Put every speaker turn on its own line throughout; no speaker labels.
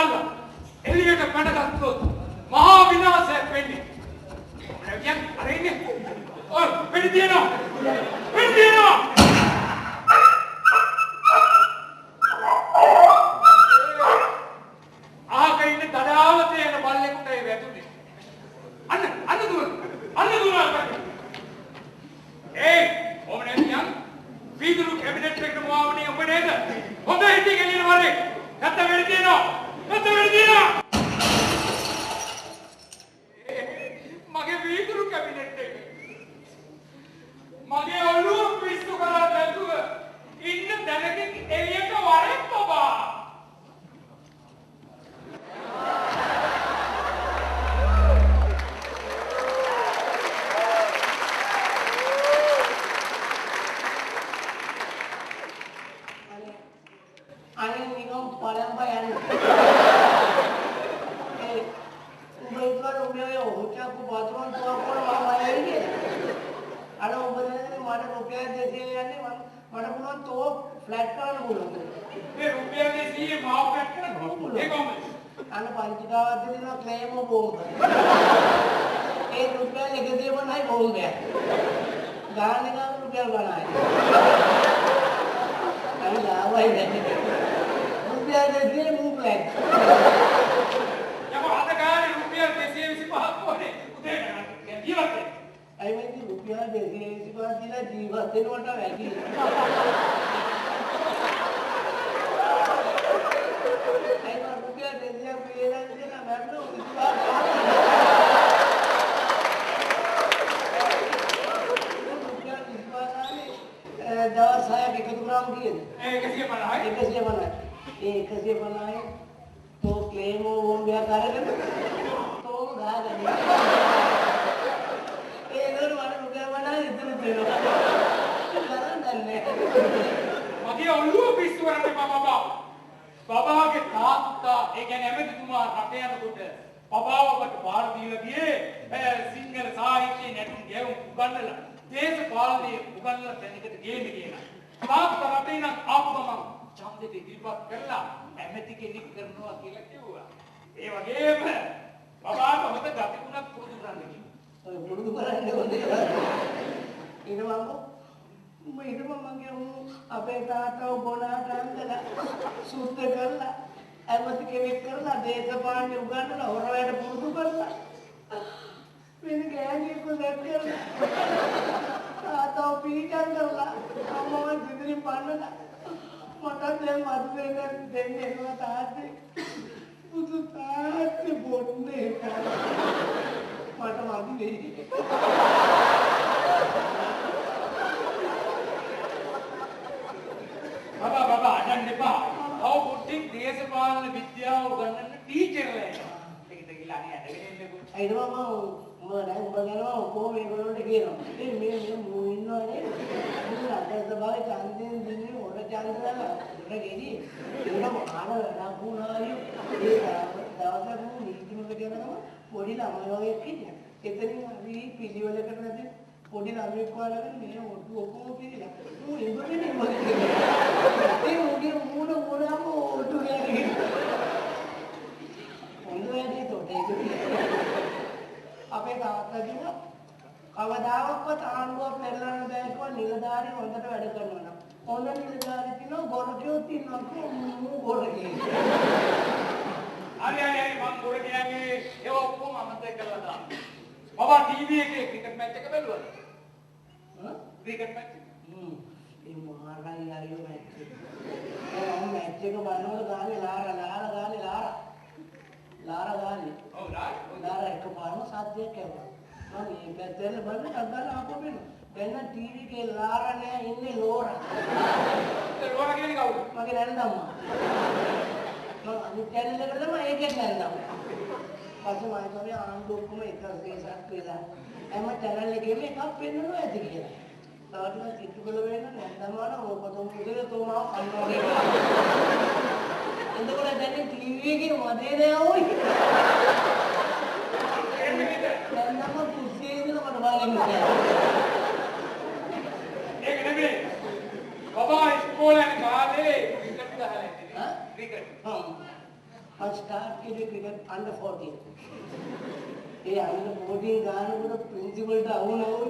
දාලා එළියට පැනගත්තොත් මහා විනාශයක් වෙන්නේ. මොනවා කියන්නේ? අර ඉන්නේ. ඔය පිටි දිනනවා. පිටි දිනනවා. ආකේ ඉන්න තඩාව තේන බල්ලෙකුට ඒ වැදුනේ. අන්න දුර. අන්න දුර. ඒ ඔමනේ නියන් වීදුරු කැබිනට් එකට මොවන්නේ ඔබ නේද? හොඳ හිටිය ගෙලින වරේ. නැත්ත වෙඩි දිනනවා. නැත්ත වෙඩි දිනනවා. මගේ වීදුරු කැබිනට් එක. මගේ ඔළුව පිස්සු කරලා නැතුව ඉන්න දැනකින් එළියට වරෙන් බබා.
I started cricket under 14. Hey, under 14 गाने को तो principal था वो ना वो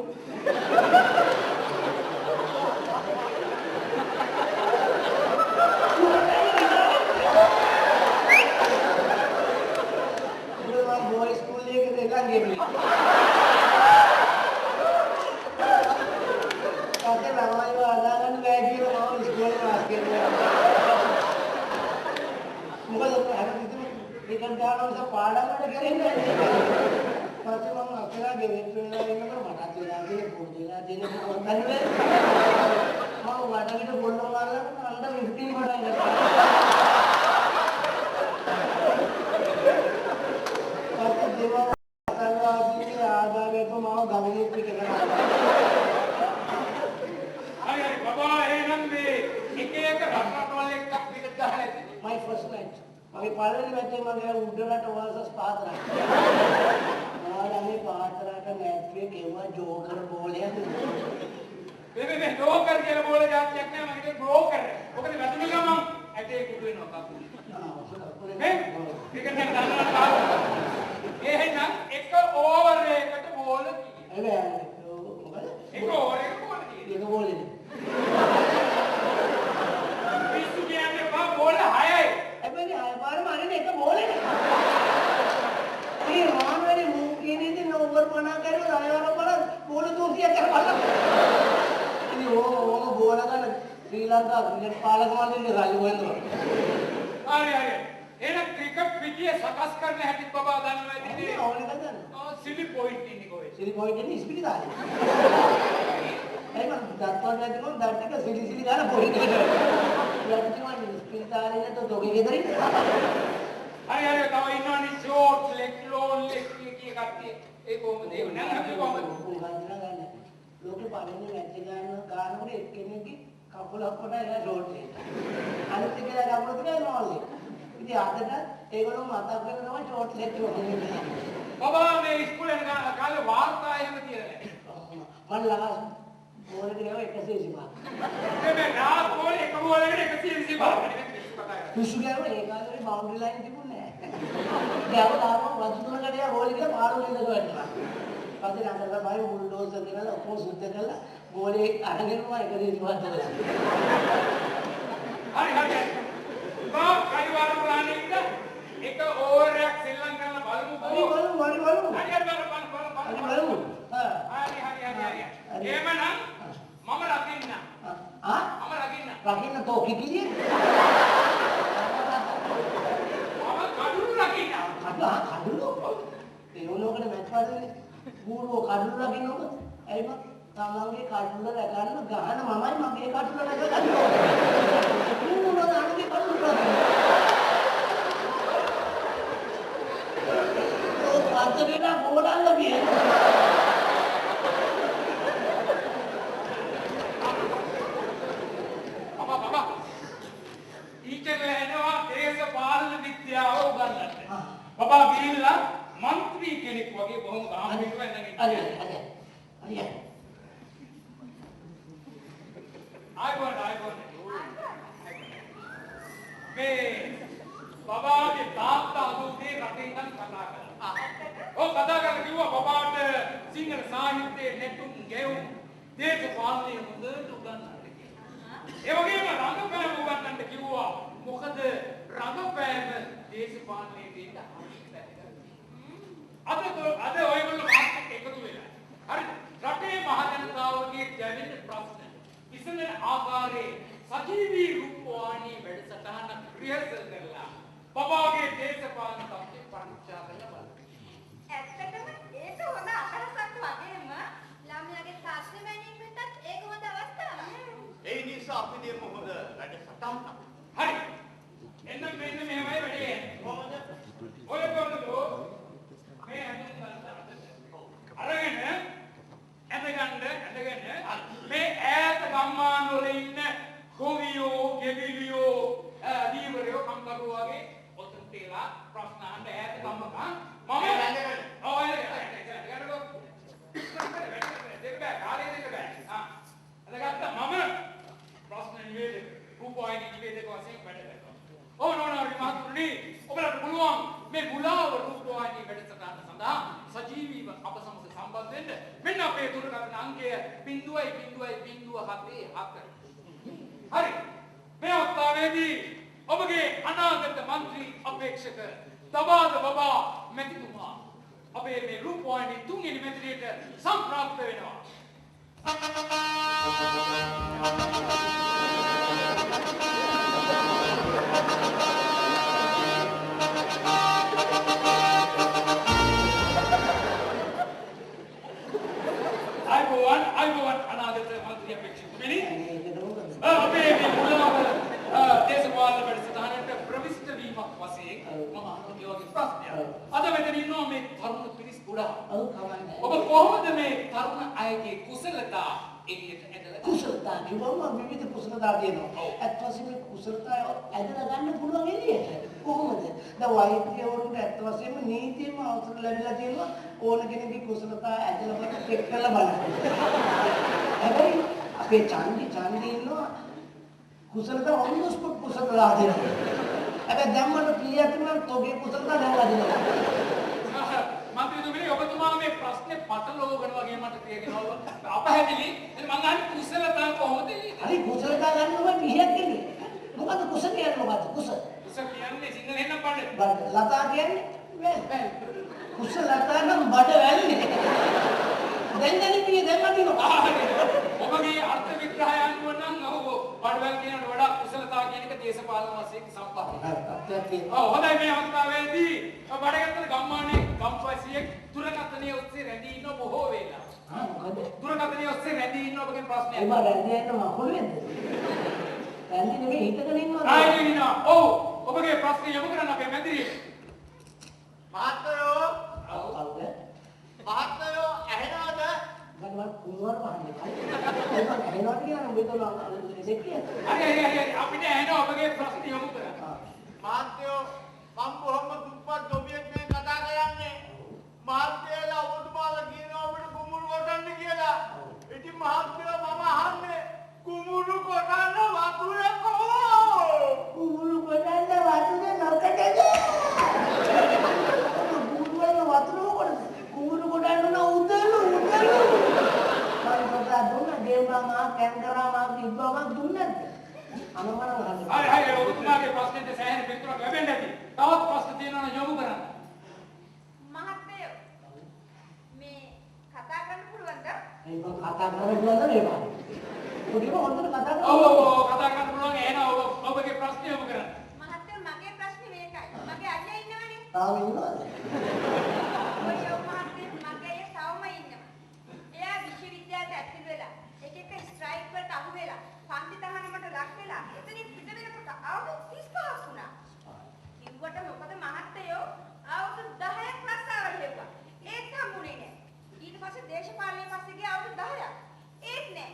boy school लेके देखा गेम कैसे लगाई वो आधा घंटा बैठ के लगाओ स्कूल में आके मुझे लगता है कि क्रिकेट गाना सब पाड़ा में करेंगे पासे हम अकेला गेम खेलना है ना बता देना कि बोल देना देने को बता दे मैं वाटा की तो बोल रहा हूँ अंदर 15 बढ़ाएगा तो माँ गाँव में क्रिकेट My first match. अभी पार्ले मैच में मैं उड़ना टोला से पात रहा और हमें पात रहा का मैच पे केवल जोकर बोले
बे जोकर के बोले जाते हैं मैं के ब्रोकर है वो कहते मैं तुम्हें काम अटैक कोई ना का क्रिकेट में दाना का ये है ना एक ओवर रे कट बॉल
अरे
एक ओवर एक बॉल
ये तो बोले
इस गेम में बा बॉल हाय है
अबे हाय बार मारे ने तो बोले ना ये मान मेरे मुंह के नहीं थे ओवर बना कर आया और बड़ा बॉल तो दिया कर वाला ये वो बॉल का श्रीलंका क्रिकेट पालक वाले ने गाली बोल दो
अरे एना क्रिकेट पिचिए सकस करने हटी बाबा दान में दीदी
और का जान
सिली पॉइंट नहीं कोई
सिली पॉइंट नहीं स्पीड आ अरे मैं दांतों में देखो दांत का सिली गाना पॉइंट है लड़की वाली स्पीड आ रही है तो दोगे किधर ही
अरे तो इन्होंने शॉट लेग लोन लेग की करती है एक वो देव ना हमें को
गाना गाना लोग के पानी में मैच गाना को एक केने की कपल अपना है शॉट ले आणि ते केला आपण ते काय नॉल ఇది ఆదట ఏగలో మాతా పేరు షార్ట్ లెగ్
बाबा मैं स्कूल में काले वार्ता है में दिया है
मन लगा बोल के एक कैसे बात
मैं रात बोल एक बोल के एक कैसे बात पता है
विशु क्या है एक आदमी बाउंड्री लाइन थी पुणे क्या वो दावा वजन का दिया बोल के मारो ले लगा बैठा पता ना चला भाई बुलडोजर के ना को सुनते कल बोले आगे में एक कैसे बात है
अरे बाप कई बार पुराने का एक ओवर रिएक्ट श्रीलंका में बालू
अरे बालू
अरे
बालू हां
अरे ये मना मामा रखिना
हां
मामा
रखिना तो की लिए
मामा काडू रखिना
काडू ते लोगों ने मैच पाडले पूर्व काडू रखिनो अरे मग तामांगे काडूला रखाना गहन मामा मगे काडूला रखा पूर्ण नानगे काडूला तो बेटा बोला लगी
बाबा टीचर लेने वा देश पालन विद्या उगन्नते बाबा गिरिल्ला मंत्री කෙනෙක් වගේ බොහොම ගාම්භීරව ඉඳගෙන
अरे
आइबोन मैं बाबा के තාත්තා අදෝගේ රටේ ඉඳන් කතා කරා ඔව් කතා කරලා කිව්වා බබාට සිංහල සාහිත්‍යයේ නැතුම් ගෙවුම් දේශපාලනය හොඳට උගන්වන්න කියලා. ඒ වගේම රංගපෑම උගන්වන්න කිව්වා. මොකද රංගපෑම දේශපාලනයේ දෙන්න අද ඔයගොල්ලෝ මාත් එකතු වෙලා. හරි රටේ මහ ජනතාවගේ දැනෙන ප්‍රශ්න ඉස්සෙල්ලා ආකාරයේ සජීවී රූපවාහිනී වැඩසටහන රිහර්සල් කරලා බබාගේ දේශපාලන තත්ත්වය පරීක්ෂා කරලා බලන්න.
ඇත්තටම ඒක හොඳ අදහසක් වගේම ළමයාගේ ප්‍රශ්න මැනීමටත් ඒක හොඳ අවස්ථාවක්.
ඒ නිසා අපි දෙමු හොඳ වැඩසටහනක්.
හරි. එන්න මෙන්න මෙහෙමයි වැඩේ. කොහොමද? ඔය කොහොමද? මේ අරගෙන ඇඳගන්න මේ ඈත ගම්මාන වල ඉන්න ගොවියෝ, ගෙවිලියෝ, දීවරයෝ කම්කරු වගේ ඔතන තියලා ප්‍රශ්න අහන්න ඈත ගම්මක මම ඇඳගන්න. ඔව් ඇඳගන්නකෝ. දෙක බෑ, කාලේ දෙක බෑ. ඇඳගත්තා මම ප්‍රශ්න නිවේදක, රූපවාහිනී නිවේදක වශයෙන් වැඩ කරනවා. ඔව් නෝනාගේ මහතුරුනි ඔබලට පුළුවන් මේ මුලාව රූපවාහිනී වැඩසටහන සඳහා සජීවීව අප සමග සම්බන්ධ වෙන්න. මෙන්න අපේ දුරකථන අංකය 0.0.077. හරි. මේ අවස්ථාවේදී ඔබගේ අනාගත මන්ත්‍රී අපේක්ෂක තබාද බබා මැතිතුමා අපේ මේ රූපවාහිනී තුන්වෙනි මැදිරියට සම්ප්‍රාප්ත වෙනවා. අයිබෝවන් අනාගත මන්ත්‍රී අපේක්ෂකතුමනි. අපේ මේ මුලාව දේශපාලන වැඩසටහනට ප්‍රවිෂ්ඨ වීමක් වශයෙන් මම අහන්නේ වගේ ප්‍රශ්නයක්. අද මෙතන ඉන්නවා මේ තරුණ පිරිස් ගොඩාක්. ඔබ කොහොමද මේ තරුණ අයගේ කුසලතා එළියට ඇදලා
කුසලතා කිව්වම විවිධ කුසලතා තියෙනවා. ඇත්ත වශයෙන්ම කුසලතා ඇදලා ගන්න පුළුවන් එළියට. කොහොමද? දැන් වෛද්‍යවරුන්ට ඇත්ත වශයෙන්ම නීතියෙන්ම අවසර ලැබිලා තියෙනවා ඕන කෙනෙක්ගේ කුසලතා ඇදලා බලන්න චෙක් කරලා බලන්න. හැබැයි අපේ චන්දි ඉන්නවා කුසලතා on the spot කුසලතා දෙනවා. හැබැයි දැම්මම කීයක් තිබුණා තෝගේ කුසලතා දැන්ලා දෙනවා.
මන්ත්‍රීතුමනි ඔබතුමා මේ ප්‍රශ්නේ පටලවගෙන වගේ මට තේරෙනවා. අපහැදිලි. මම අහන්නේ කුසලතා කොහොමද එන්නේ?
හරි කුසලතා ගන්නව 20ක් දෙන්නේ. මොකද කුසල කියන්නේ මොකද්ද? කුසල.
කුසල කියන්නේ සිංහලෙන් නම් බඩ.
ලතා කියන්නේ වැල්. කුසලතා නම් බඩ වැල්නේ. දැන් දැන් අදිනවා.
ඔබගේ අර්ථ විග්‍රහය අනුව නම් ඔව් බඩවැල් කියනට වඩා කුසලතා කියන එක දේශපාලන වශයෙන් සම්බන්ධයි. ඔව් හොඳයි මේ අවස්ථාවේදී බඩගත්තර ගම්මානයේ ගම්පැසියෙක් දුරකථනයේ ඔස්සේ රැඳී ඉන්න බොහෝ වේලා.
මොකද?
දුරකථනයේ ඔස්සේ රැඳී ඉන්න ඔබගේ ප්‍රශ්නයක්.
එම රැඳී ඉන්න මකුළු වෙද්ද? රැඳී නෙමෙයි හිතගෙන ඉන්නවා.
ආයෙ ඉන්නවා. ඔව් ඔබගේ ප්‍රශ්නේ යොමු කරන්න අපේ මැදිරියේ.
මහත්තයෝ
කවුද?
මහත්තයෝ ඇහෙනවද?
ගන්න කුමාර මහන්නේ. ඒක ඇහෙනවද කියන මෙතන දෙයක් කියන්නේ.
හරි අපිට ඇහෙනවා ඔබගේ ප්‍රශ්නේ යොමු කරන්න.
මහත්තයෝ මම බොහොම දුප්පත් ගොවියෙක් මේ කතා කරන්නේ. මහත්තයලා ඔබතුමාලා කියනවා අපිට කුඹුරු කොටන්න කියලා. ඉතින් මහත්තයෝ මම අහන්නේ කුඹුරු කොටන්න වතුර කොහොමද?
කුඹුරු කොටන්න වතුර නොකටද? කුඹුරු වල වතුර කොටද? කුඹුරු කොටන්න උදළු. මම දුන්නා දේවමා කැන්කරාමා කිව්වම දුන්නද? අනමන ගන්න.
හරි ඔබතුමාගේ ප්‍රශ්නෙට සෑහෙන පිළිතුරක් ලැබෙන්න ඇති. තවත් ප්‍රශ්න තියෙනවා නම් යොමු කරන්න.
මහත්තයෝ මේ කතා කරන්න පුළුවන්ද?
ඒක කතා කරන්න පුළුවන්ද නේද? පොඩිම හොඳට කතා කරන්න.
ඔව් කතා කරන්න පුළුවන් එහෙනම් ඔබගේ ප්‍රශ්නේ යොමු කරන්න.
මහත්තයෝ මගේ ප්‍රශ්නේ මේකයි. මගේ අයියා ඉන්නවනේ.
තාම ඉන්නවද?
ඔය මහත්තයෝ මගේ අයියා තවම ඉන්නවා. එයා විශ්වවිද්‍යාලයට ඇතුල් වෙලා එක ස්ට්‍රයික් වලට අහු වෙලා පන්ති තහනමට ලක් වෙලා එතනින් පිට වෙනකොට අවුරුදු 35ක් වුණා. කිව්වට මොකද මහත්තයෝ අවුරුදු 10ක් රස්සාවල් හෙව්වා. ඒත් හම්බුනේ නෑ. ඊට පස්සේ දේශපාලනයේ පස්සේ ගියා අවුරුදු 10ක්. ඒත් නෑ.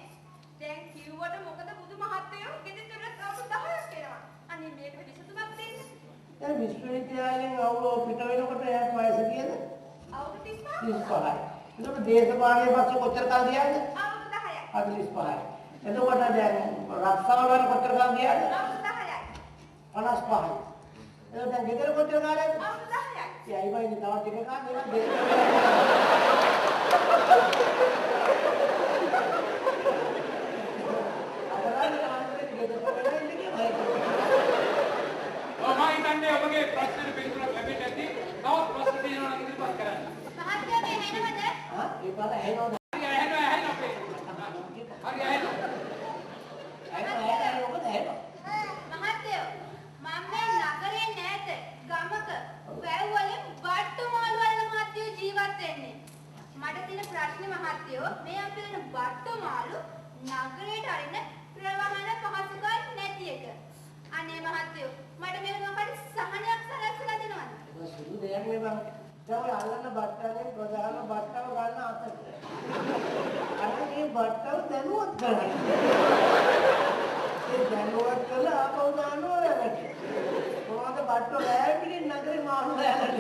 දැන් කිව්වට මොකද බුදු මහත්තයෝ ගෙදර අවුරුදු 10ක් එනවා. අනේ මේකට විසඳුමක් දෙන්න.
දැන් විශ්වවිද්‍යාලයෙන් අවුරුදු පිට වෙනකොට එයාට වයස කීයද?
අවුරුදු 35ක්.
35යි. එතකොට දේශපාලනයේ පස්සේ කොච්චර කාල ගියාද?
අවුරුදු 10ක්.
45යි. එතකොට දැන් රක්ෂාවල වල කොච්චර කාල ගියාද?
අවුරුදු 10යි.
55යි. එතකොට දැන් ගෙදර කොච්චර කාලයක්ද?
අවුරුදු 10යි.
ඒ අයිබයි තවත් ටික කාලයක් නෙවෙයි.
මම හිතන්නේ ඔබගේ ප්‍රශ්නෙට පිළිතුරක් ලැබෙන්න ඇති. තවත් ප්‍රශ්න තියෙනවා නම් ඉදිරිපත් කරන්න.
මහත්තයා මේ ඇහෙනවද?
ආ ඒ පාර ඇහෙනවද?
හරි ඇහෙනවා අපේ. හරි ඇහෙනවා.
ඇහෙනවද? මොකද ඇහෙනවද?
මහත්තයෝ මම මේ නගරේ නැත ගමක වැව් වලින් බට්ටු මාළු වල මහත්තයෝ ජීවත් වෙන්නේ. මට තියෙන ප්‍රශ්නේ මහත්තයෝ මේ අපේ වෙන බට්ටු මාළු නගරේට අරින්න ප්‍රවාහන පහසුකම් නැති එක. අනේ මහත්තයෝ මට මේක මොකද සහනයක් සලස්සලා දෙනවද?
ඒක සුදු දෙයක් නේ බං. දැන් ඔය අල්ලන්න බට්ටානේ ප්‍රධාන බට්ටාව ගන්න අතට. අර මේ බට්ටාව දැනුවත් කරගන්න. ඒ දැනුවත් කළා ආපහු දානවා රැට. කොහොමද බට්ටෝ රැපිටින් නගරේ මාරු රැට.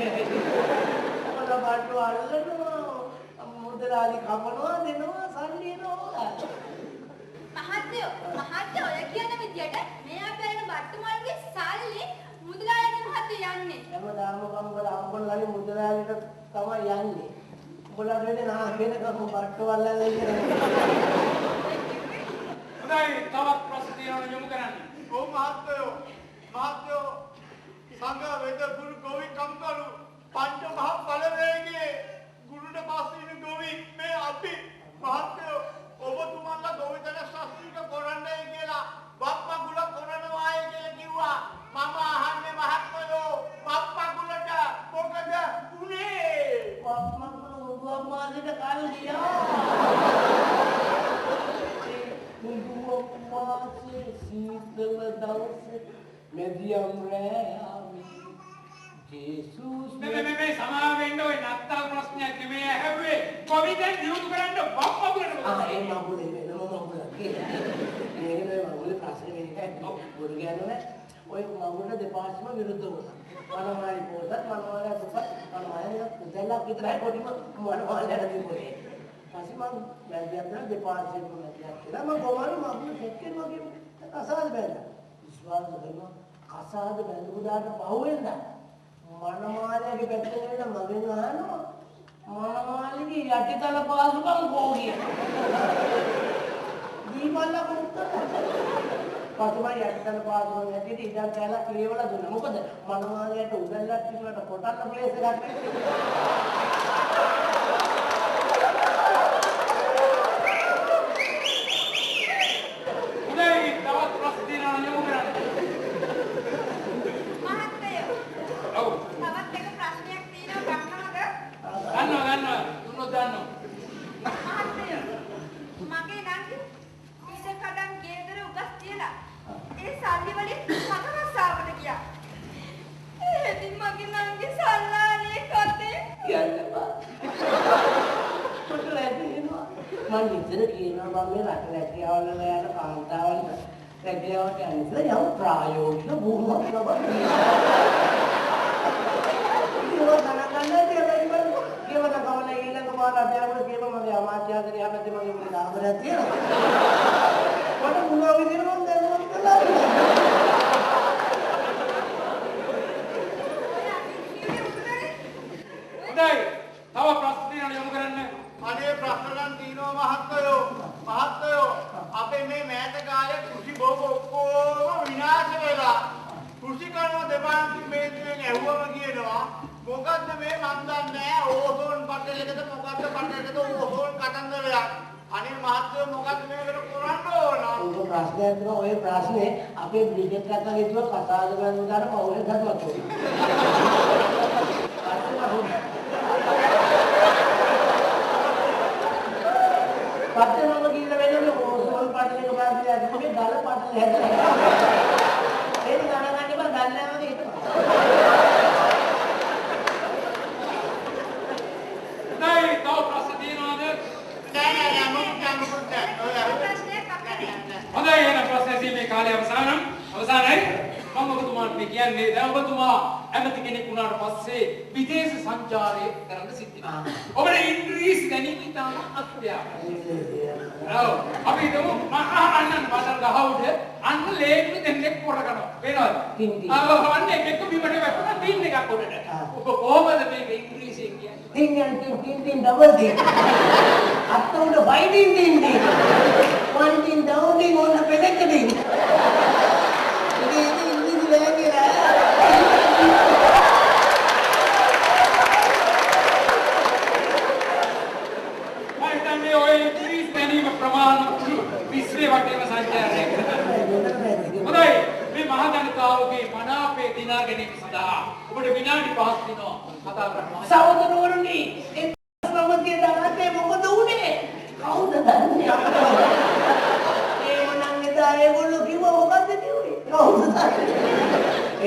මොකද බට්ටෝ අල්ලනවා මුදලාලි කපනවා දෙනවා සල්ලි එනවා.
මහත්තයෝ ඔය කියන විදියට මේ අපේ වෙන බට්ටු මාළුගේ සල්ලි මුදලාලිගේ මහත්තයා යන්නේ.
හැමදාම මම අම්බලගේ මුදලාලිට තමයි යන්නේ. උඹලා දෙන්නේ නා වෙනකම් බට්ටවල් අල්ලගෙන
හොඳයි තවත් ප්‍රශ්න තියෙනවා යොමු කරන්න.
ඔව් මහත්තයෝ සංඝ වේදපුරු ගෝවි කම්කරු පංච මහ බලවේගයේ ගුරුට පස්සේ ඉන්න ගෝවි මේ අපි මහත්තයෝ ඔබතුමන්ලා ගෝවිතන ශාස්ත්‍රීක කරන්නයි කියලා වප්පගුල කරනවායි කියලා කිව්වා. මම අහන්නේ මහත්තයෝ වප්පගුලට මොකද උනේ?
මාසෙට කාලේ ගියා. මාසේ සීතල දවසේ මෙදියම් රෑමි ජේසුස්
මේ සමාව වෙන්න ඔය නත්තල් ප්‍රශ්නයක් නෙමෙයි ඇහුවේ. කොවිදෙන් දියුණු කරන්න බම්බුලට.
ඒ මගුලේ වෙනම මගුලක් කියලා. මේකේ මගුලේ ප්‍රශ්නේ මේකයි. බොරු කියන්නේ ඔය මගුලට දෙපාර්ශ්වම විරුද්ධ වුණා. මනමාලි පොතත් මනමාලි දුපත් මනමාලි දෙල්ලක් විතරයි කොටිම මනමාලි යන පොතේ. පස්සේ මම වැද්දයන්ට දෙපාර්ශ්වෙම වැද්දයක් කියලා මම කොමාරු මගුල සෙට් කරනවා කියන කසාද බැලුවා. විශ්වාස කරනවා කසාද බැලුව දාට පහුවෙන්ද මනමාලිගේ පැත්තෙන් එන මගෙන් අහනවා මනමාලිගේ යටිතල පාසුකම් කෝගිය. දීපල්ලා කොහොමද? පස්සේ යටිතල පාසුකම් ඇටිට ඉඩම් කැලක් ලියවලා දුන්නා. මොකද මනමාලියට උදැල්ලක් තිබුණාට කොටන්න ප්ලේස් එකක් නැහැ. प्रायोगिक भूमक
අපේ මේ මෑත කාලේ කෘෂි භෝග ඔක්කොම විනාශ වෙලා කෘෂි කරන දෙපාර්තමේන්තුවෙන් ඇහුවම කියනවා මොකද්ද මේ මන් දන්නේ ඕසෝන් පටලයකට මොකද්ද පටලයකට ඕසෝන් කතන්දරයක් අනිල් මහත්තයෝ මොකද්ද මේකට කරන්න ඕන?
ඔය ප්‍රශ්නයක් තියෙනවා. ඔය ප්‍රශ්නේ අපේ බ්‍රිගේඩ් කතා ගෙතුව කතාද ගන්න දාන පවුලේ ගත්තා. පස්සේ මම කියලා වෙනම ඕසෝන් පටලයක බාධිතයක් නෙමෙයි ගල පටලය හැදලා. ඒක දැනගන්න බෑ දන්නේ නැහැ වගේ හිතනවා.
නෑ තව ප්‍රශ්න තියෙනවද?
නෑ මොකක්ද
හොඳයි එහෙනම් ප්‍රශ්න ඇසීමේ කාලය අවසానයි. මම ඔබතුමාට කියන්නේ දැන් ඔබතුමා ඇමති කෙනෙක් වුණාට පස්සේ විදේශ සංචාරය කරන්න සිද්ධ වෙනවා. ඔබට ඉංග්‍රීසි දැනීම ඉතාම අත්‍යවශ්‍යයි. ඔව් අපි හිතමු අන්න බටර් ගහවුද අන්න ලේබල් දෙන්නෙක් පොරකනවා. වෙනවද? අන්න එකෙක් බිමට වැටුණා ටින් එකක් උඩට. ඔබ කොහොමද මේක ඉංග්‍රීසියෙන් කියන්නේ?
Tin double tin. After the biting tin. One tin down tin on the penetrating. Ini lagi lah.
Macam ni orang Inggeris ni berproman bisnis waktu sahaja. Betul. මේ මහ ජනතාවගේ මනාපේ දිනා ගැනීම සඳහා ඔබට විනාඩි 5ක් දෙනවා කතා කරන්න.
සහෝදරවරුනි, ඒ ප්‍රශ්නවලදී දාන්නේ මොකද උනේ? කවුද දන්නේ? ඒවනම් එදා ඒගොල්ලෝ කිව්වා මොකද්ද කිව්වේ? කවුද දන්නේ?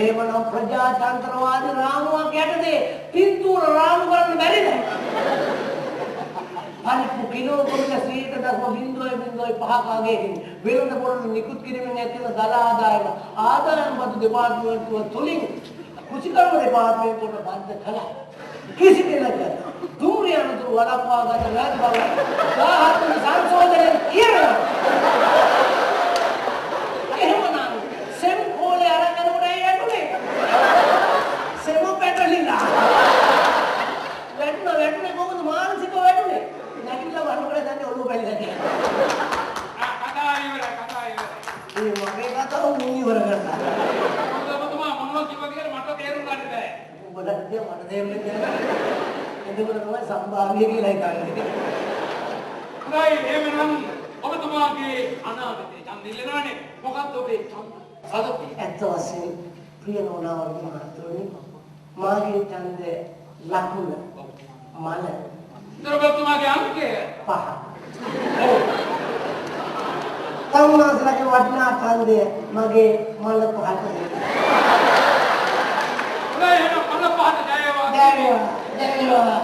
ඒවනම් ප්‍රජාතන්ත්‍රවාදී රාමුවක් යටතේ පින්තූර රාමු කරන්න බැරිද? අනිත් කිලෝ කොටක 0.05 වගේ වෙළඳ පොළ නිකුත් කිරීමෙන් ඇතිවන දල ආදායම බදු දෙපාර්තමේන්තුව තුලින් කුසිකර්ම දෙපාර්තමේන්තුවට බද්ධ කළා. කිසි දෙයක් දුරිය අනුතුරු වළක්වා ගත නැති බව 17 සංශෝධනයෙන් කියනවා. එහෙමනම් සෙම් කෝලේ අරගෙන උඩ යන්නේ මට තේරෙන්නේ නැහැ. එතකොට තමයි සම්භාව්‍ය කියලා එකක්.
හොඳයි එහෙනම් ඔබතුමාගේ අනාගතේ ඡන්ද ඉල්ලනවානේ. මොකක්ද ඔබේ ඡන්ද? සතුටුයි.
ඇත්ත වශයෙන් ප්‍රිය නෝනාවගේ මහත්වනි මාගේ ඡන්දය ලකුණ මල
ඔබතුමාගේ අංකය
5. තමුන්නාසලගේ වටිනා ඡන්දය මගේ මල 5ට දෙන්න.
හොඳයි එහෙනම් මල 5ට ජයවා.
ජයවා.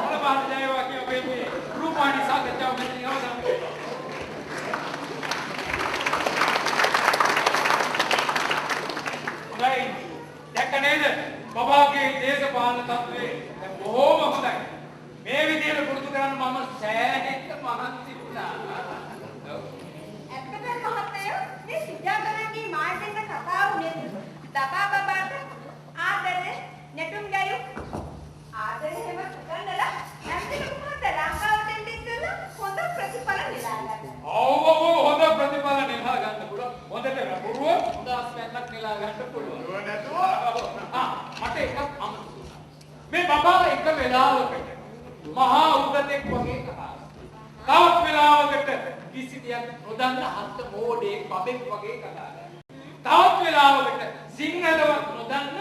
මල 5ට ජයවා කියන මේ රූපාණි සාකච්ඡාව මෙතනින් අවසන් වෙනවා. දැක්ක නේද? බබාගේ දේශපාලන තත්ත්වය දැන් බොහොම හොඳයි. මේ විදිහට පුරුදු කරන්න මම සෑහෙන්න මහන්සි වුණා.
ඇත්තටම මහත්තයෝ මේ සිද්ධාර්ථගේ මාර්ගෙන් කතාව නේද? දබා බබාට ආදරේ නැටුම් ගැයුම් ආදරේ හැම ගන්නලා නැන්දින කොහොමද ලංකාවට එන්න ඉස්සෙල්ලා හොඳ ප්‍රතිඵල නෙලා ගන්න.
ඔව් හොඳ ප්‍රතිඵල නෙලා ගන්න පුළුවන්. හොඳට පුරුව හොඳ අස්පැන්නක් නෙලා ගන්න පුළුවන්. මට එකක් අමතක. මේ බබා එක වෙලාවකට මහා උගතෙක් වගේ කතා කරනවා. තවත් වෙලාවකට කිසි දෙයක් නොදන්න හත් මෝඩෙක් බබෙක් වගේ කතා කරනවා. තවත් වෙලාවකට සිංහලවත් නොදන්න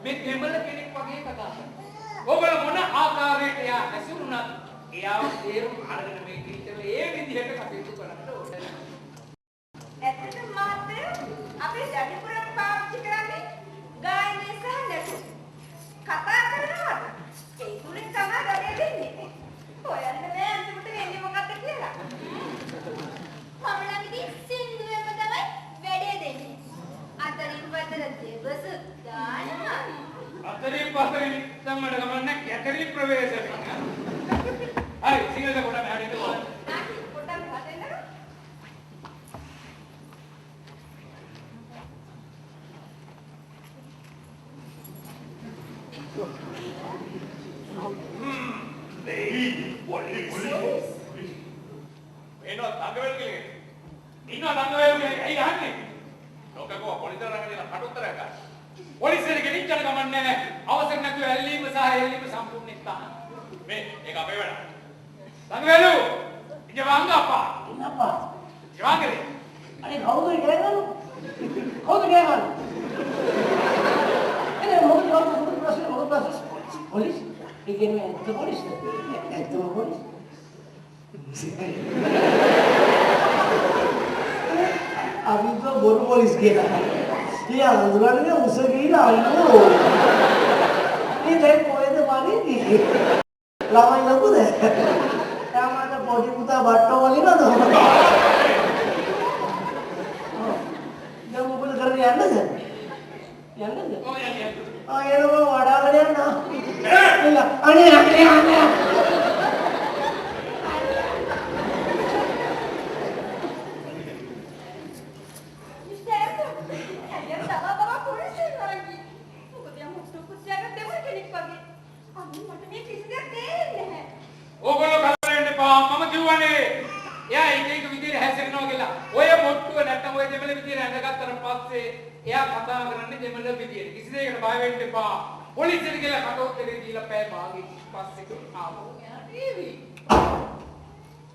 මේ දෙමළ කෙනෙක් වගේ කතා කරනවා. ඔබල මොන ආකාරයට එයා ඇසුරුණත් එයාව තේරුම් අරගෙන මේ ටීචර්ලා ඒ විදිහට කටයුතු කරන්න ඕනේ.
ඇත්තටම මහත්තයෝ අපේ ජඩිපුරම් පාවිච්චි කරන්නේ ගායනය සහ නැටුම්. කතා කරනවා. ඒ තුලින් තමයි ගලේ දෙන්නේ. හොයන්න බෑ අන්තිමට වෙන්නේ මොකක්ද කියලා. මම ළඟදී සින්දුවෙම තමයි වැඩේ දෙන්නේ. අතරින් වතර දෙබස දානවා.
අතරින් පතරින් තමයි ගමන්නේ කැටරි ප්‍රවේශ කරනවා. හරි සිංහලට කොට මෑඩිට බලන්න.
නාටි පොඩ්ඩක් හදන්න.
එනවා තංගවැල් කියලා. ඉන්නවා තංගවැල් කියලා. ඇයි ගහන්නේ? ලෝකකෝ පොලිසිය රංගනලා කටුතර ගන්න. පොලිසියට ගෙනිච්චන ගමන්නේ අවසර නැතුව ඇල්ලීම සහ එල්ලීම සම්පූර්ණ ඉස්තාන. මේ ඒක අපේ වැඩ. තංගවැලු ඉන්න වංගප්පා.
ඉන්නපා.
ජීවංගලේ.
අනේ කවුද ගෑනු? කවුද ගෑනු? එනේ මොකද ප්‍රශ්න පොලිස්? ඒ කියන්නේ ඇත්ත පොලිස්. ඇත්තම පොලිස්. අවිද්ද බොරු පොලිස් කියලා. ඉතින් අඳුරන්නේ උස ගිහිලා අන්නෝ. මේ දැන් කොහෙද වනින්නේ? ළමයි ලකුද? තාමත් පොඩි පුතා බට්ටෝ වලිනද? දැන් මොකද කරන්නේ යන්නද? යන්නද?
ඔය යන්නේ.
එනවා වඩාගෙන යන්න. එල අනේ.
ඕගොල්ලෝ කතරෙන්න එපා මම කිව්වනේ. එයා එක විදිහට හැසිරෙනවා කියලා. ඔය මොට්ටුව නැත්තම් ඔය දෙමළ විදිහට ඇඳගත්තට පස්සේ එයා කතා කරන්නේ දෙමළ විදිහට. කිසි දෙයකට බය වෙන්න එපා. පොලිසියට ගිහලා කටෝත්තරේ දීලා පැය භාගෙක පස්සේ ආවෝ එයා ටීවි.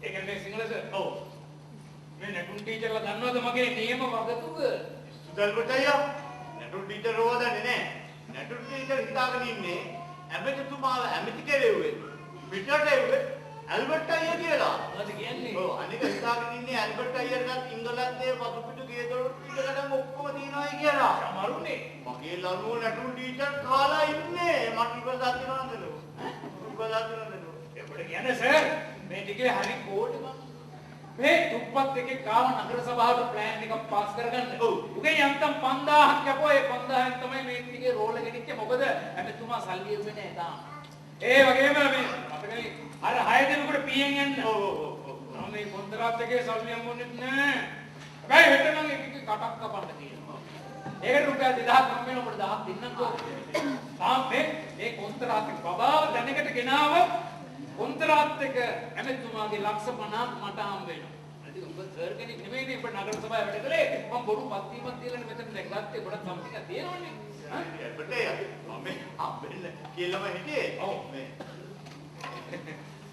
ඒක නේ සිංහලද? ඔව්. මේ නැටුම් ටීචර්ලා දන්නවද මගේ නියම වගතුව?
සුදල් පුතයියා නැටුම් ටීචර් රෝදන්නේ නැහැ. නැටුම් ටීචර් හිතාගෙන ඉන්නේ ඇමතිතුමාව ඇමති කෙරෙව්වේ. පිටට එව්වේ ඇල්බර්ට් අයියා කියලා.
මොකද කියන්නේ?
ඔව් අනික හිතාගෙන ඉන්නේ ඇල්බර්ට් අයියාට ඉංගලන්තයේ වතුපිටු ගේදොර ටිකකට ඔක්කොම තියනවායි කියලා.
සමරුනේ.
මගේ ළමෝ නැටුම් ටීචර් කාලා ඉන්නේ. මට ඉවදා දෙනවද? ඉවදා දෙනවද?
එපොඩ කියන්නේ සර් මේ ටිකේ හරි කෝඩ් මම. මේ දුප්පත් එකේ කාව නගර සභාවට ප්ලෑන් එකක් පාස් කරගන්න.
ඔව්.
උගේ යන්තම් 5000ක් කැපුවා. ඒ 5000න් තමයි මේ ටිකේ රෝල් එක ගෙනිච්චේ. මොකද ඇමතුමා සල්ලි එව්වේ නැහැ තාම. ඒ වගේම මේ මතකයි අර 6 දෙනෙකුට පීඑන් යන්න.
ඔව්.
මම මේ කොන්ත්‍රාත් එකේ සල්ලි හම්බුනේ නැහැ. හැබැයි හෙට නම් එකක කටක් කපන්න තියෙනවා. ඒකට රුපියල් 2000ක් හම්බ වෙන ඔබට 1000ක් දෙන්නම්කෝ. තාම මේ කොන්ත්‍රාත් එක බබාව දැනකට ගෙනාව කොන්ත්‍රාත් එක ඇමතුමාගේ ලක්ෂ 50ක් මට හම්බ වෙනවා. ඉතින් ඔබ සර් කෙනෙක් නෙමෙයිනේ ඔබ නගර සභාවේ වැඩ කළේ. මම බොරු පත්තිමත් තියලානේ මෙතන දැන් ගත්තේ. ගොඩක් සම්පූර්ණ තියෙනවනේ.
බටේ මම හම්බෙන්න කියලාම හිටියේ.
ඔව්.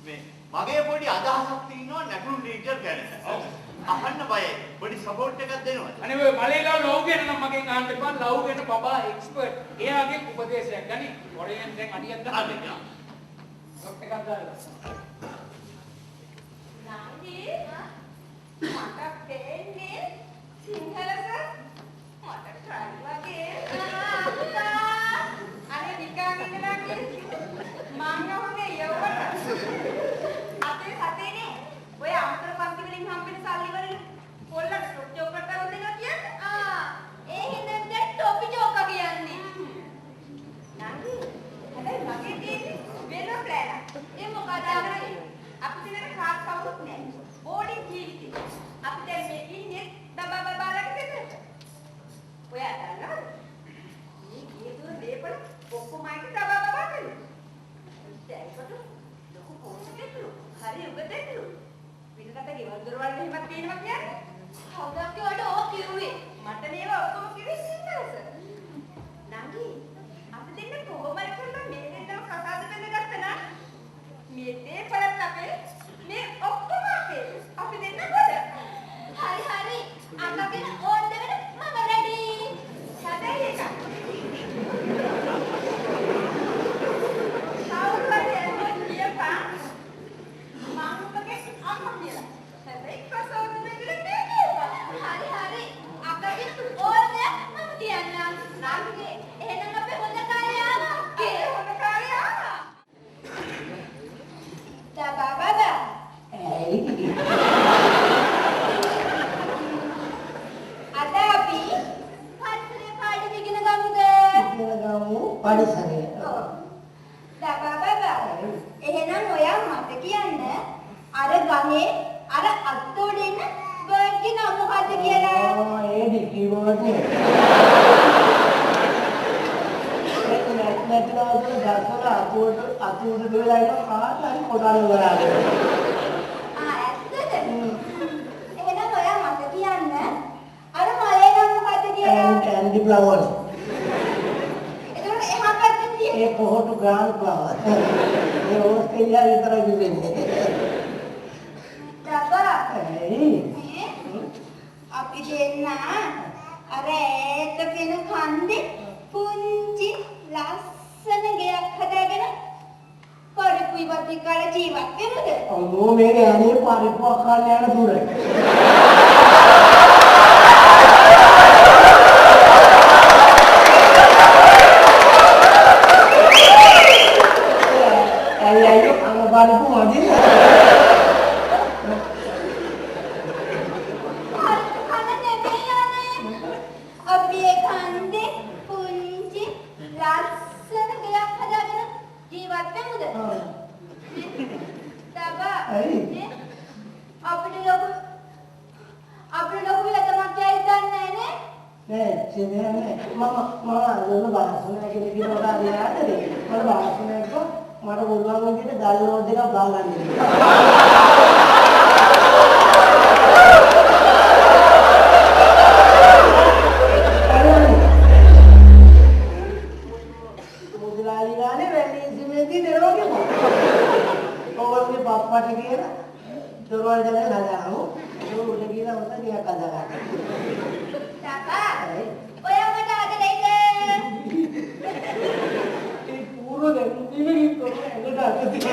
මේ මගේ පොඩි අදහසක් තියෙනවා නැටුම් ටීචර් ගැන.
ඔව්.
අහන්න බයයි. පොඩි සපෝට් එකක් දෙනවද?
අනේ ඔය මලේලා ලව් ගැන නම් මගෙන් අහන්න එපා. ලව් ගැන බබා එක්ස්පර්ට්. එයාගේ උපදේශයක් ගනි. කොරියන් දැන් අඩියක් ගන්න. ඔක් එකක් දාලා.
නාන්දි මට දෙන්නේ සිංහලස මට try වගේ අනේ නිකන් ඉඳලා මං හොනේ යවන්න අපේ සතේනේ ඔය අම්තර පන්ති වලින් හම්බෙන සල්ලි වලින් පොල්ලට චොක්ලට් කරලා දෙනවා කියන්නේ ඒ හින්දා දැන් ටොපි චෝකා කියන්නේ නාන්දි හැබැයි මගේ තියෙන්නේ වෙන ප්ලෑන් එකක් ඒ මොකද අපි දෙන්න කාත් කවුරුත් නැහැ බෝඩින් ජීවිතේ අපි දැන් මේ ඉන්නේ බබා ළඟට ඔයා දන්නවද මේ ගියතුර දීපල ඔක්කොම අයිති බබා කරනවා දැන්කට ලොකු පොසකෙටලු හරි උගතෙටලු පිටකට ගෙවල් දොරවල් එහෙමත් තියෙනවා කියන්නේ කවුද කිව්වට ඕක කිව්වේ මට මේවා ඔක්කොම කිව්වේ සිංහලස නංගි අපි දෙන්න කොහොමද කරලා මේ දෙන්නම කතාද බඳගත්තා නම් මේ දීපලත් අපේ මේ ඔක්කොම අපේ අපි දෙන්න ගොඩ හරි හරි අම්මගෙන් ඕන් දෙන්න මම රෙඩි හැබැයි එක
පරිසරය.
එහෙනම් ඔයා මට කියන්න අර ගහේ අර අත්තෝඩේ ඉන්න බර්ඩ් ගේ නම මොකද්ද කියලා?
ඒ ඩිකීවර්ඩ් නේ. ඒක නැත්නම් දැසල අතුඩ දෙලා ඉන්න කාට හරි කොටන්න බලාගෙන.
ඇත්තද? එහෙනම් ඔයා මට කියන්න අර මලේ නම මොකද්ද කියලා?
ඇන්ඩි ෆ්ලවර්ස්.
ඒ
පොහොටු ග්‍රාන්ඩ් ෆ්ලවර්. ඒ ඕස්ට්‍රේලියාව විතරයි වෙන්නේ.
දබා.
ඇයි?
අපි දෙන්න අර ඈත පෙන කන්දේ පුංචි ලස්සන ගෙයක් හදාගෙන පරිප්පු ඉවත් කරලා ජීවත් වෙමුද?
අම්මෝ මේක ඇනේ පරිප්පුවක් කන්න යන දුරයි. පරිප්පු මදිද?
අපි ඒ කන්දේ පුංචි ලස්සන ගෙයක් හදාගෙන ජීවත් වෙමුද? තබා අපිට ලොකු වියදමක් යයි දන්නේ නැහැ
නෑ සිනහනේ මම අන්න බාසුනා කෙනෙක් ඉන්නවා යාදද මම බාසුනා එක මට පුළුවන් විදිහට ඩවුන්ලෝඩ් එකක් දාගන්න. මුදලාලි ගානේ වැඩි ඉස්මේදී දෙනවා කිව්වා. ඔවල්ගේ බප්පට කියලා දොරවල් දැනගෙන හදාගමු. ඒක උඩ ගිහලා උත ටිකක් හදාගන්න.
තාත්තා ඔයා මට ආදරෙයිද?
पूरा दिन तो एंगल आते थे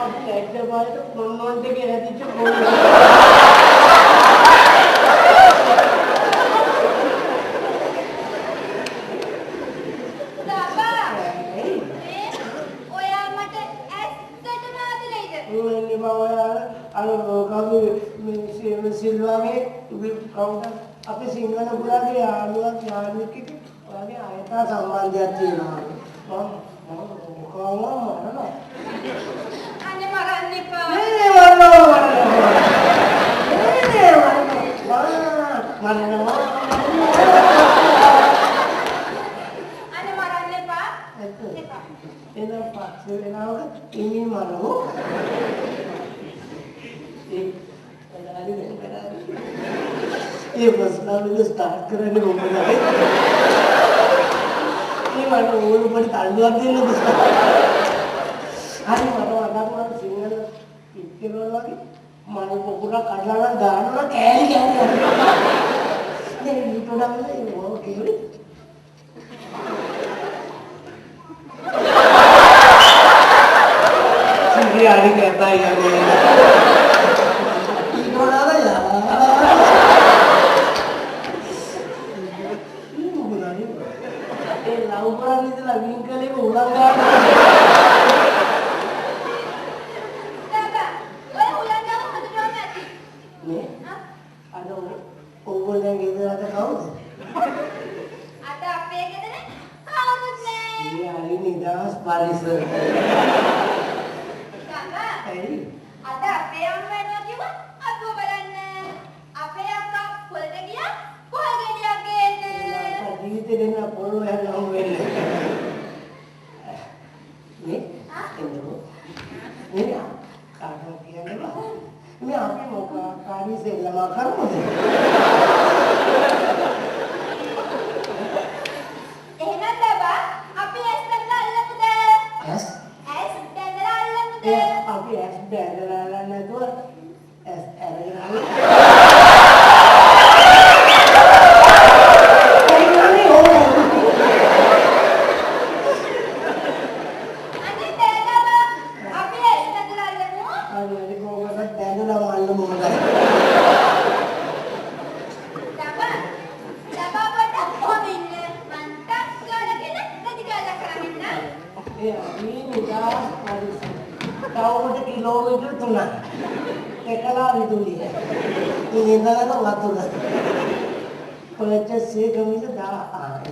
अब लाइट जब आए तो नॉन के रहती थी
තාත්තා ඔයා මට ඇත්තටම ආදරෙයිද?
मैंने बाबा कभी सिल्वागे काउंटर अपने सिंगल बुला के आलूआ आलू की आगे आयता सामान जाती है ना खाऊंगा मारना
අනේ මරන්න එපා.
नहीं मरना मरना
අනේ මරන්න එපා. එපා.
එන පස්සේ වෙනවක ඉන්නේ මරමු ඒ ये मसला मुझे स्टार्ट करने को मिला है ये मानो वो बड़ी तालुआ दे लो अरे मानो आधा पूरा सिंगल इतने लोग लगे मानो को पूरा काटला ना गाना ना कैरी नहीं ये तो ना ये वो केवल सीधे आड़ी कहता है यार ये तो ना यार Laura itu lah wingkali ulang kan.
Dapat. Boleh ulang kamu satu dua kali.
Nih, ada oval yang gitu ada kau.
Ada apa yang kita ni? Kau tu ni.
Iya ini dah Paris.
Dapat.
Hey.
Ada apa yang mana kiwa? Aku berani. Apa yang kau boleh dia? Boleh dia kene.
Tadi itu dia polo yang kau beli. Nih, ini tu. Ini kata dia ni lah. Ini apa muka kari selama kamu tu?
Enak dapat. Apa yang sedang dalam tu?
Es?
Es sedang dalam tu.
Apa es beralan itu? Es beralan. Kilometer tu nak, ekala itu dia. Ini dah tu waktu dah. Purchase se kami tu dah.
Hari,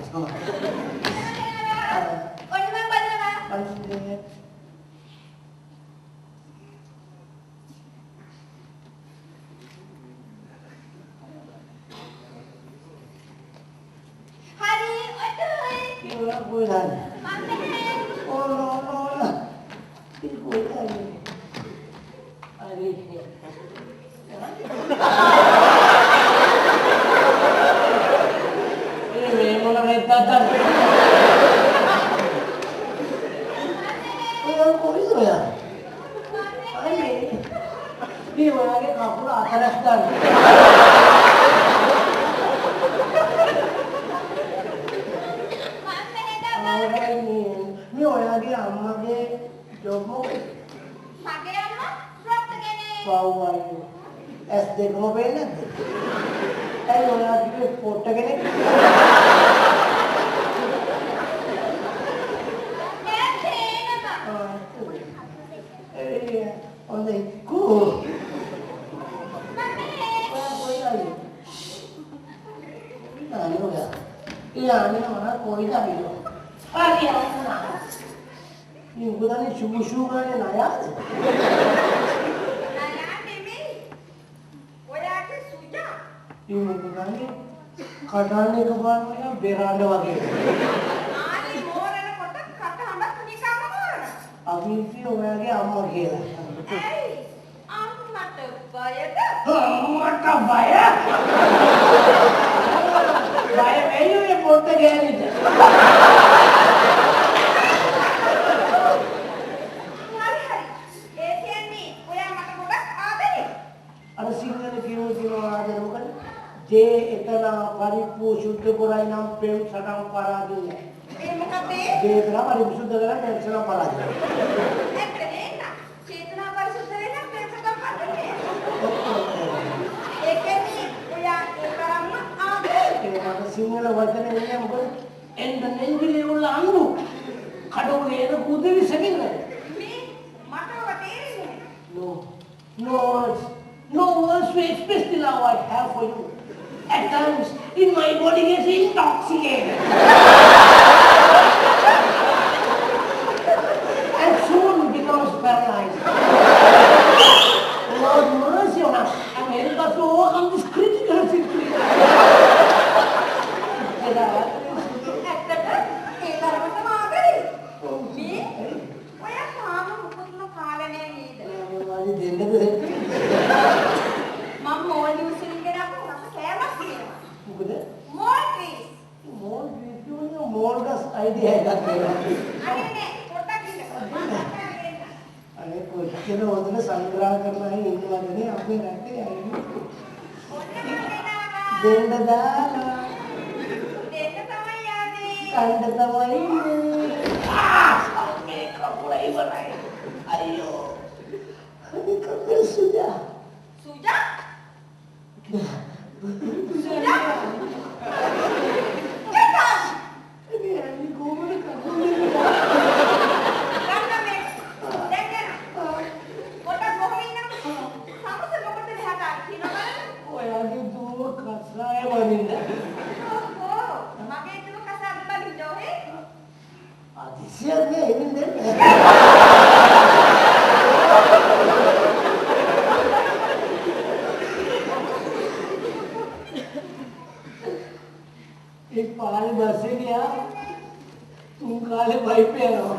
otoy.
Kira bulan.
Mana?
Oh no. Bulan. Hari. Ini memang kita dah. Oh, kau itu ya? Ini orang ke kapur atas dah. Ini orang ke amma ke job mo.
Pakai amma? Berapa kene?
Bawah itu. Es dekho benar. Ini orang ke foto kene. Onde ku. Iya, ini mana koi dah itu. Lagi apa? Ini bukan ini subuh kan ni naya.
Naya ni. Oya ke suja.
Ini bukan ini kadang ni keban ni beranda lagi.
Ani more na kotak kata hamba ni kamu more.
Abi itu orang ke amma kira.
Hey, amma tu bayar dah.
Mata bayar. Bayar melayu ni foto gaya ni. जे इतना परिपूषुद्ध Core i नाम प्रेम सदाम पराधीन है।
प्रेम कहते?
जे इतना परिपूषुद्ध Core i प्रेम सदाम पराधीन है।
ऐसे ना, चेतना परिपूषुद्ध है ना प्रेम सदाम पराधीन है। एक नहीं, कोया एक बार हम आगे।
ये मानो सिंगल वचन है ये हमको एंड लेवल आंगू खड़ो ले तो कूदे भी सकेंगे।
मैं माता बतेरी हूँ।
No words to express the love I have for you. At times, in my body gets intoxicated. And soon becomes paralyzed. Lord mercy on us and help us to overcome this critical situation. Idea එකක් දෙනවා.
අනේ නේ පොඩ්ඩක් ඉන්න.
අනේ කොච්චර හොඳට සංග්‍රහ කරලා ඉන්නවදනේ අපේ රටේ අය. දෙන්න දාලා.
දෙන්න තමයි යන්නේ.
කන්න තමයි. මේ කපුලා ඉවරයි. අයියෝ. අනේ කපුල සුජා.
සුජා? සුජා?
අනේ අනේ කොහොමද කපුල Siapnya ini deh. एक पाल बसे गया तुम काले भाई पे रहो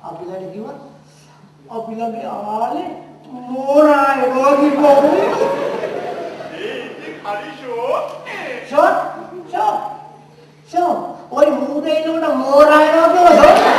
අපිලට කිව්වා අපිලගේ ආලේ මෝරා එනවා කිව්වා. ෂෝ ඔය මූදේ ඉන්නකොට මෝරා එනවා කිව්වා.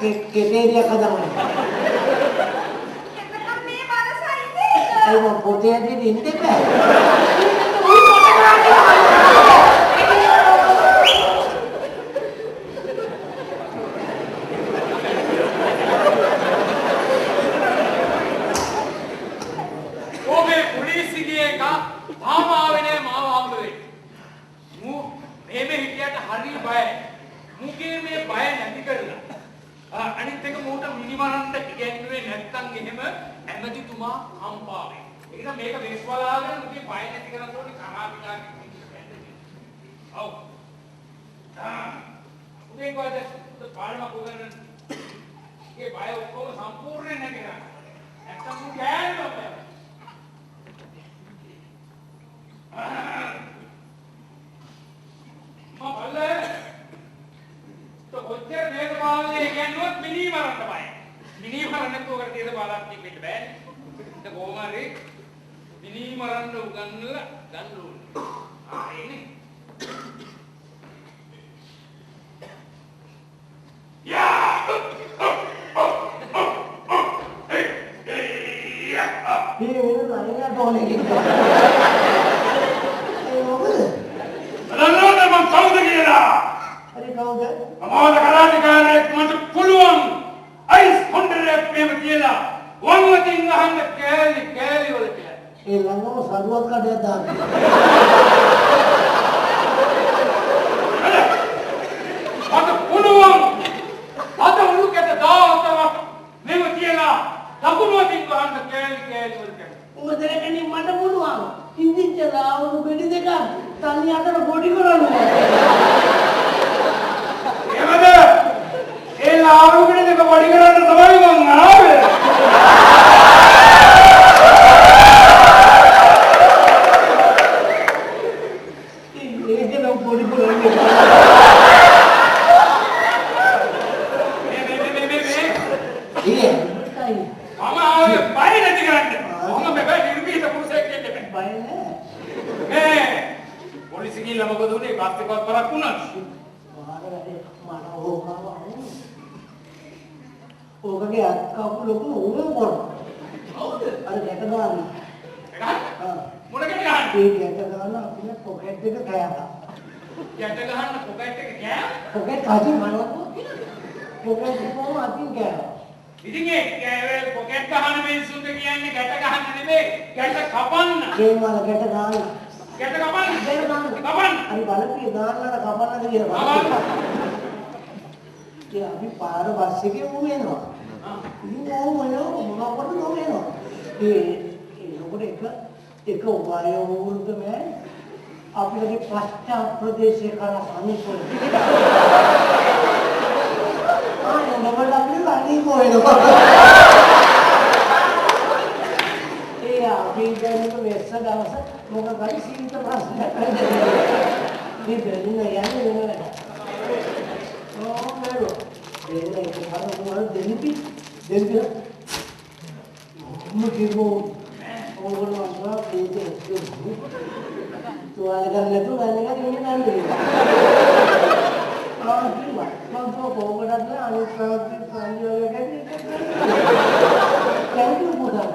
කෙටේරියක් හදන්න.
එතකම් මේ මනසයි
ඒ මම පොතේ ඇතුලේ ඉන්න බෑ.
ඔබේ පොලිසියේ එක තාම ආවේ නෑ මාව හම්බ වෙන්නේ. මූ මෙහෙම හිටියට හරි බයයි. මුගේ මේ බය නැති කරලා අනිත් එක මූට මිනිමරන්න ඉගෙනුවේ නැත්තම් එහෙම ඇමතිතුමා හම්පාවේ. ඒක නම් මේක වෙස්වලාගෙන මුගේ බය නැති කරන්න ඕනේ කමාපිටාගේ ඉන්න. ඔව්. උදේ කොහෙද පාරම කොහෙන්ද? ඒ බය ඔක්කොම සම්පූර්ණයෙන් නැති කරා. නැත්තම් මූ ගෑනවා බෑ. මල්ලේ તો කොච්චර දේශපාලනේ කියනොත් මිනී මරන්න බෑ. මිනී මරන්න උකට දේශපාලනක් දෙන්න බෑ. ඒක කොහොම හරි මිනී මරන්න උගන්වලා ගන්න ඕනේ. එන්නේ. යා!
මේ වෙන නයිලා ඩෝලේ කිව්වා. ඒ මොකද?
අරනෝද මම කවුද කියලා?
හරි කවුද?
අමාද කලාකාරයෙක් මට පුළුවන් අයිස් හොන්ඩරයක් මේව කියලා වන්වතින් අහන්න කෑලි වල කියලා.
ඒ ළඟම සරුවක් කඩයක් දාන්න.
මට පුළුවන් අද උණුකට 17ක් මේව කියලා ලකුණුවකින් අහන්න කෑලි වල කියලා.
උඹ දෙරකණි මට පුළුවන්. ඉන්දිච්චලා උණු බෙඩි දෙකක් තනි අතර පොඩි කරන්නේ.
එහෙමද? ඒ ලාරුකේ දෙක පොඩි කරන්න තමයි මං ආවේ.
ඒක නම් පොඩි කරන්නේ.
මේ මම ආවේ බය නැති කරන්න. මම මේ නිර්භීත පුරුෂයෙක් දෙන්න බෑ.
බය නෑ.
පොලිසිය ගිහලා මොකද උනේ? බස් එකවත් පරක් වුණා.
ඕකගේ අත්කපු ලොකු උණු පොර.
හවුද?
අර ගැට ගන්න.
මොන ගැට ගන්න?
ඒ ගැට ගන්න අපිට පොකට් එක කෑවා.
ගැට ගන්න පොකට් එක ගෑ?
පොකට් අදින් මනවපු. පොකට් එක කොහොම අදින් කෑවා.
ඉතින් ඒ පොකට් ගහන මිනිස්සුන්ට කියන්නේ ගැට ගන්න නෙමෙයි ගැට කපන්න.
ඒ වල ගැට ගන්න.
ගැට කපන්න.
ගැට ගන්න.
කපන්න.
අර බලපිය දාන්නට කපන්නද කියලා. ඒ අපි පාර බස් එකේ උ වෙනවා. ඉතින් ඕම මොනවද නොවෙනවා. ඒකට එක උපාය වුණොත් මෑ අපිට පස්චා ප්‍රදේශේ කරා සමීපව. නබල අපිට අනී කොහෙනවා. ඒ අපි දැන් මෙස්ස දවස මොකද ගයි සීමිත ප්‍රශ්නයක් මේ දෙන්න යන්නේ වෙනවා. Ini kalau orang delipi, delipi, mungkin orang orang itu tu ada kan itu kan ini kan ini. Terima. Kalau orang ada anak sanjol kan ini. Kan itu bukan.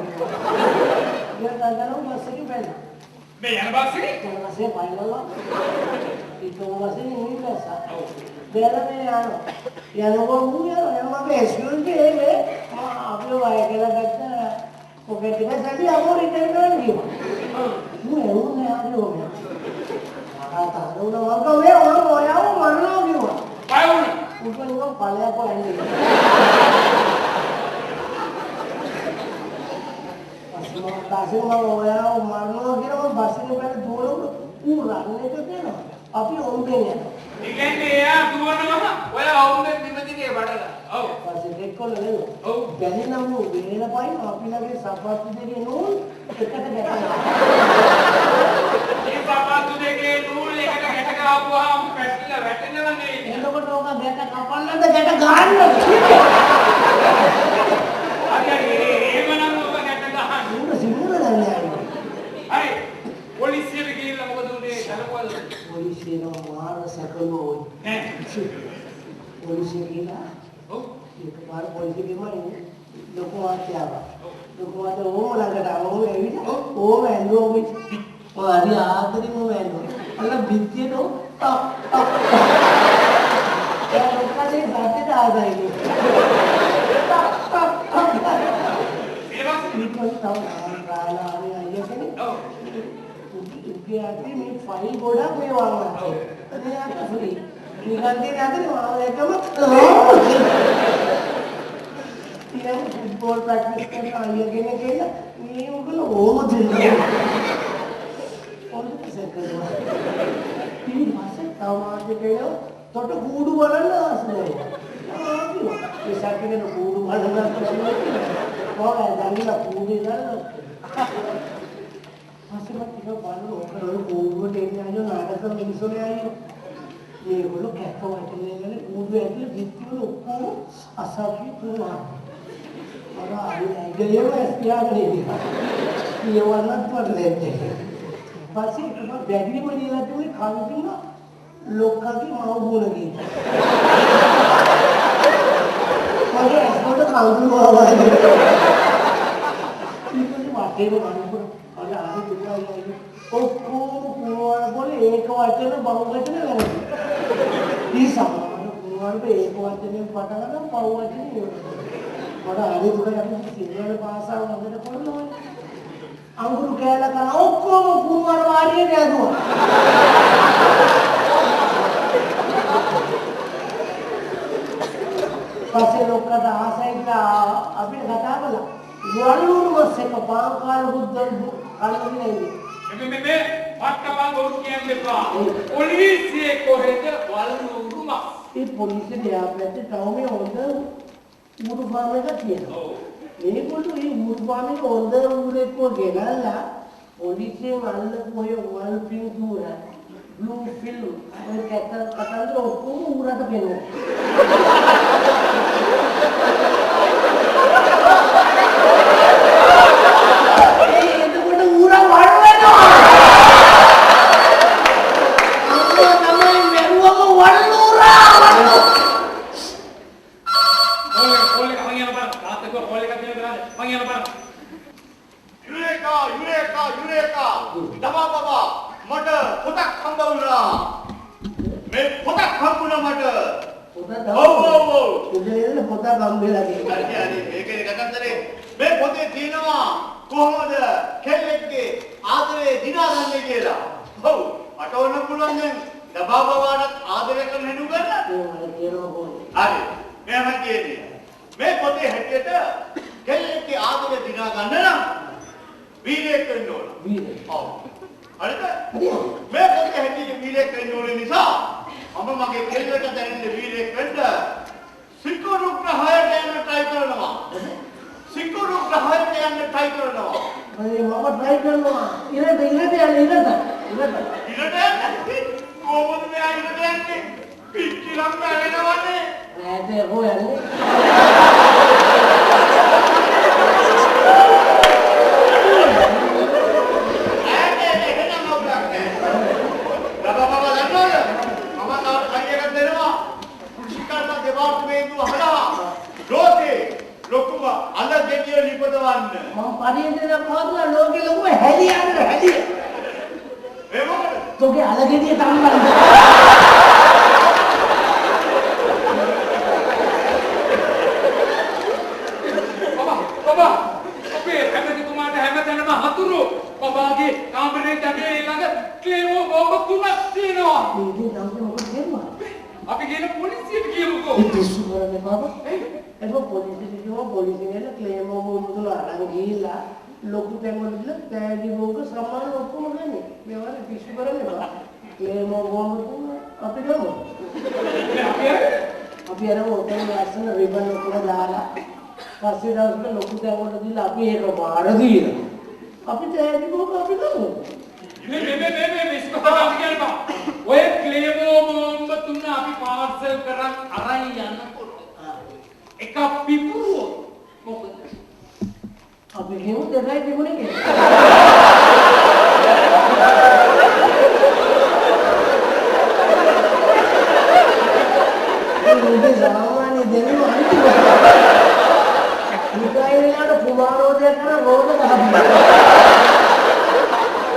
Dia kadang-kadang masih bela.
Bela masih?
Masih bela lah. Itu masih ini biasa. Bela ni යනකොට මම ඇස්යුල්ගේ මේ අපේ වය කියලා ගත්ත pocket එක සැදී අපෝ return කරන්න කිව්වා. මම එවුන්නේ ආදී ඕනේ. ආතාරුණ වගේ මේ ඔයාව මරනවා කිව්වා.
බය වුණා.
උඩින් ගම ඵලයක් වන්නේ. පස්සේ මම ඔයාව මරනවා කියලා මම බස් එකේ පැන දුවනකොට ඌ රන් එක දෙනවා. අපි ඔවුන්ගෙන් යනවා.
ඉතින් එයා දුවනවම ඔයා ඔවුන්ගෙන් නිමදිනේ බඩලා. ඔව්.
පස්සේ දෙක්කොල නේද?
ඔව්.
බැරි නම් ඌ වෙන පයින් අපි ළඟේ සපත්තු දෙකේ නූල් එකට ගැටෙනවා.
මේ සපත්තු දෙකේ නූල් එකට ගැට ගහපුවාම පැටලිලා වැටෙනවා නේ.
එතකොට ඕක ගැට කපන්නද ගැට ගන්නද?
හරි එහෙමනම් ඔබ ගැට ගහන්න.
ඌ සිංහල දන්නේ
හරි. පොලිසියට ගිහිල්ලා මොකද උනේ? දලපොල්.
පොලිසියන මාර සැකලෝ.
ඈ.
පොලිසිය කියලා
ඔව්.
ඒක बार पोलिस ගෙමයි ලොකු වාක්‍යාවක්. ලොකු වාක්‍යාව ඕම ළඟට ආවම ඇවිල්ලා ඕම ඇඬුවා මොයි. මාරි ආදරෙම ඇඬුවා. අන්න බිත්තියට ටක් ටක්. ඒ ලොක්කගේ සත්‍යයට ආසයි. ටක් ටක් ටක්. ඊට පස්සේ රාලාගේ අයියා කෙනෙක්. ඔව්. උගේ අතේ මේ ෆයිල් ගොඩක් මේ වංගනවා. ඒ අත ෆ්‍රී. නිකන් දෙන අතරේ මාව එකම ඉතින් ෆුට්බෝල් ප්‍රැක්ටිස් කරන අයියගෙන කියලා මේ උගල ඕම දෙනවා. පොලිස් කරනවා. ඊට පස්සේ තවමාජකේ තොට කූඩු බලන්න ආසයි. ඒ සැකේන කූඩු බලන්න ප්‍රශ්නයක් නෑ. දැන්ලා කූඩේ දාලා පස්සේ මම ටික බලන ඔකරෝ කූඩුවට එන්නේ අයියෝ නාටක මිනිස්සුනේ අයියෝ. මේගොල්ලෝ කැක්ක වටනේ ගන්නේ කූඩු ඇතුලේ පිටිවල ඔක්කොම අසාවි තුනවා. අර අයියෝ ඇස්තියාගෙන ඉන්නවා. ඊවන්නත් වලදී. පස්සේ ඒක බැගිලි මනියලා තුනේ කන්තුන ලොක්කගේ මව බුණ ගිහින්. මගේ ඇස්වලට කන්තුන වවාගෙන. ඊට වටේම වණුපුර අර ආරි දුන්නා අයියෝ. ඔක්කොම පුරවන පොලේ ඒක වචන බහුවචන වැරදි. ඊ සමාන පුරවන ඒක වචනේ පටන් ගන්න බහුවචනේ ඉවරයි. මට ආරි දුක යන්නේ සිංහල භාෂාව හොඳට කරනවා. අඟුරු කෑල්ල කරන ඔක්කොම පුරවන වාරියට යදුවා. පස්සේ ලොක්කට ආසයිට අපිට කතා කළා. වලුරු මස් එක පාංකාල බුද්ධ කල්පනේ
මේ පට්ටපන් වරු කියන්නේ එපා. පොලිසියේ කොහෙද වල්නూరు මස්?
ඒ පොලිසිය දෙයාපැත්තේ ටවුමේ හොඳ ඌරු ෆාම් එකක් තියෙනවා. ඔව්. මේගොල්ලෝ මේ ඌරු ෆාම් එක හොඳ ඌරෙක්ව ගෙනල්ලා පොලිසියෙන් අල්ලපු ඔය වල් පින්තූර බ්ලූ ෆිල්ම් ඔය කතන්දර ඔක්කොම ඌරට පෙන්නනවා. Ini zaman ini dulu දෙයක් කරා රෝද ගහපියා.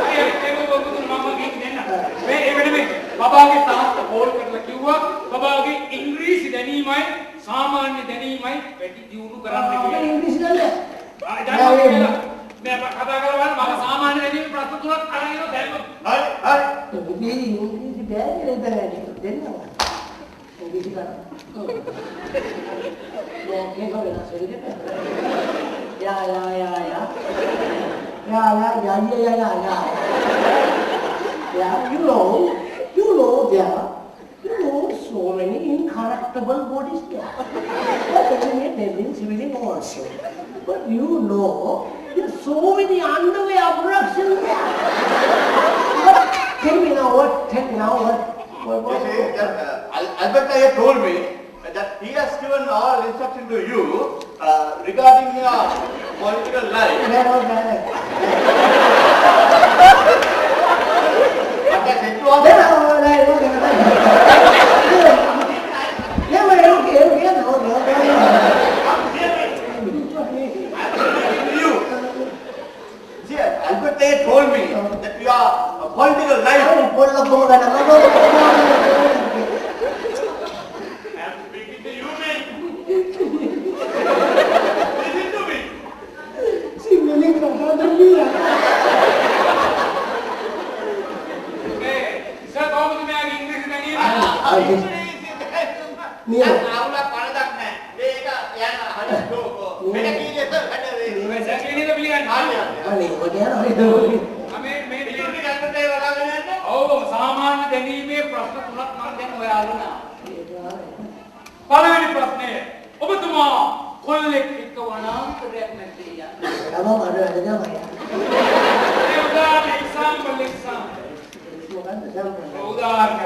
අය ඒක ඔබතුමා මම ගිහින් දෙන්න. මේ එවෙලෙ බබාගේ තාත්තා කෝල් කරලා කිව්වා බබාගේ ඉංග්‍රීසි දැනීමයි සාමාන්‍ය දැනීමයි වැඩි දියුණු කරන්න කියලා.
ඉංග්‍රීසි දන්නේ?
मैं कथा करवाना मामा सामान्य नहीं प्रश्न तुरंत खड़ा ही हो ध्यान में
ये इंग्लिश बैग रहता है देना इंग्लिश का वो क्या करेगा सही है या you know there so many incorruptible bodies there but elements really also but you know there's so many underwear productions there. But tell me now what?
You see, Albert Ayer told me that he has given all instruction to you regarding your political life.
That was bad.
But I said to all
Then I was like, okay, no.
Albert Ayer told me that your political life. I am speaking to you, man. Listen to me.
She really got me.
Sir कौन तुम्हें आगे English नहीं है
आउला पारदक है මේක යන හරි ඩෝකෝ මෙන්න කීයේ සර් හැදේ
वैसे क्लियर नहीं बिलियन
අනේ ඔයාලා
हमें मैं
ඉතින් ගන්නතේ වලාගෙන යන්න
ඔව් සාමාන්‍ය දැනීමේ ප්‍රශ්න තුනක් මම දැන් ඔයාලුණා පළවෙනි ප්‍රශ්නය ඔබතුමා කොල්ලෙක් එක්ක වනාන්තරයක් නැත්තේ යන්නේ
අම මඩ වැඩ ගමයි
ඒ උදාහරණ එක්සැම්පල් උදාහරණ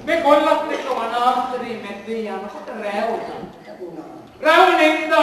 මේ කොල්ලත් එක්ක වනාන්තරේ මැද්දේ යනකොට රැවුණා රැවුනෙන්ද